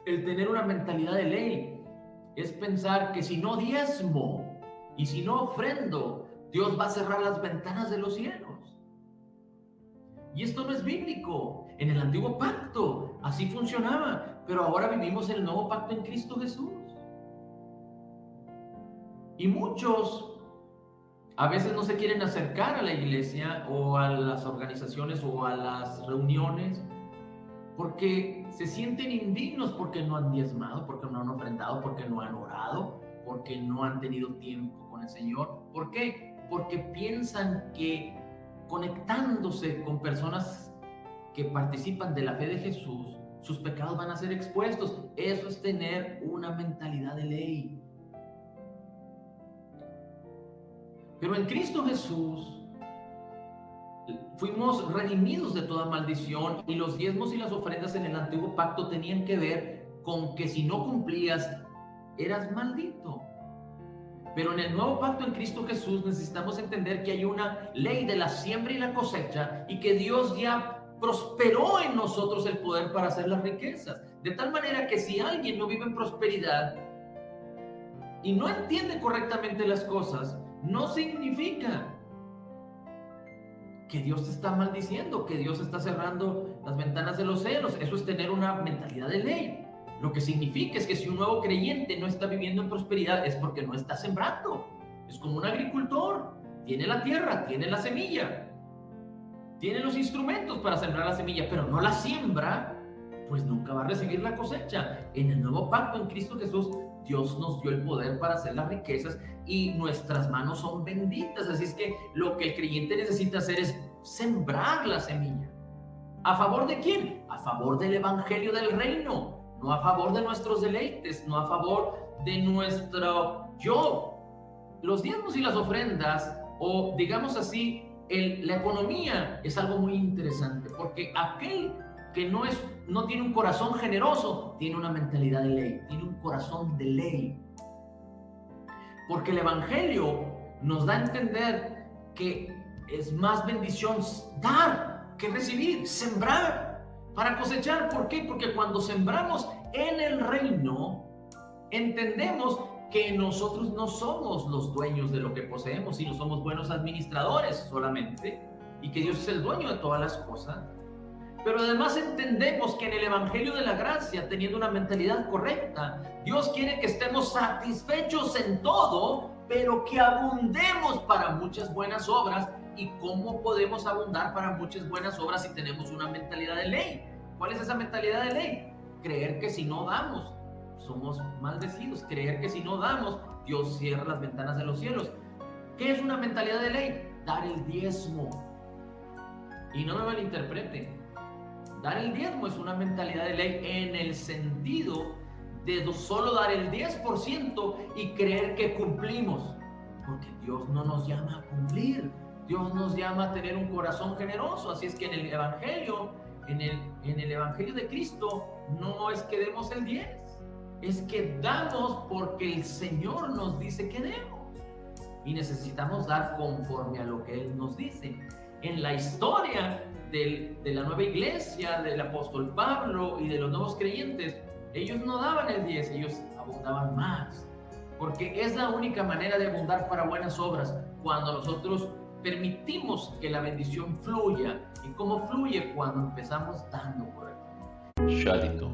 El tener una mentalidad de ley es pensar que si no diezmo y si no ofrendo, Dios va a cerrar las ventanas de los cielos. Y esto no es bíblico. En el antiguo pacto así funcionaba, pero ahora vivimos el nuevo pacto en Cristo Jesús. Y muchos a veces no se quieren acercar a la iglesia o a las organizaciones o a las reuniones porque se sienten indignos, porque no han diezmado, porque no han ofrendado, porque no han orado, porque no han tenido tiempo con el Señor. ¿Por qué? Porque piensan que conectándose con personas que participan de la fe de Jesús, sus pecados van a ser expuestos. Eso es tener una mentalidad de ley. Pero en Cristo Jesús fuimos redimidos de toda maldición, y los diezmos y las ofrendas en el antiguo pacto tenían que ver con que si no cumplías, eras maldito. Pero en el nuevo pacto en Cristo Jesús necesitamos entender que hay una ley de la siembra y la cosecha, y que Dios ya prosperó en nosotros el poder para hacer las riquezas. De tal manera que si alguien no vive en prosperidad y no entiende correctamente las cosas, no significa que Dios te está maldiciendo, que Dios está cerrando las ventanas de los cielos. Eso es tener una mentalidad de ley. Lo que significa es que si un nuevo creyente no está viviendo en prosperidad es porque no está sembrando. Es como un agricultor. Tiene la tierra, tiene la semilla, tiene los instrumentos para sembrar la semilla, pero no la siembra, pues nunca va a recibir la cosecha. En el nuevo pacto en Cristo Jesús, Dios nos dio el poder para hacer las riquezas y nuestras manos son benditas. Así es que lo que el creyente necesita hacer es sembrar la semilla. ¿A favor de quién? A favor del evangelio del reino, no a favor de nuestros deleites, no a favor de nuestro yo. Los diezmos y las ofrendas, o digamos así, la economía es algo muy interesante, porque aquel que no tiene un corazón generoso, tiene una mentalidad de ley, tiene un corazón de ley. Porque el evangelio nos da a entender que es más bendición dar que recibir, sembrar para cosechar. ¿Por qué? Porque cuando sembramos en el reino, entendemos que nosotros no somos los dueños de lo que poseemos, sino somos buenos administradores solamente, y que Dios es el dueño de todas las cosas. Pero además entendemos que en el evangelio de la gracia, teniendo una mentalidad correcta, Dios quiere que estemos satisfechos en todo, pero que abundemos para muchas buenas obras. ¿Y cómo podemos abundar para muchas buenas obras si tenemos una mentalidad de ley? ¿Cuál es esa mentalidad de ley? Creer que si no damos, somos maldecidos. Creer que si no damos, Dios cierra las ventanas de los cielos. ¿Qué es una mentalidad de ley? Dar el diezmo. Y no me malinterpreten. Dar el diezmo es una mentalidad de ley en el sentido de solo dar el 10% y creer que cumplimos. Porque Dios no nos llama a cumplir. Dios nos llama a tener un corazón generoso. Así es que en el evangelio, en el evangelio de Cristo, no es que demos el 10, es que damos porque el Señor nos dice que demos. Y necesitamos dar conforme a lo que Él nos dice. En la historia de la nueva iglesia, del apóstol Pablo y de los nuevos creyentes, ellos no daban el 10, ellos abundaban más. Porque es la única manera de abundar para buenas obras, cuando nosotros permitimos que la bendición fluya. ¿Y cómo fluye? Cuando empezamos dando por él. Shadito.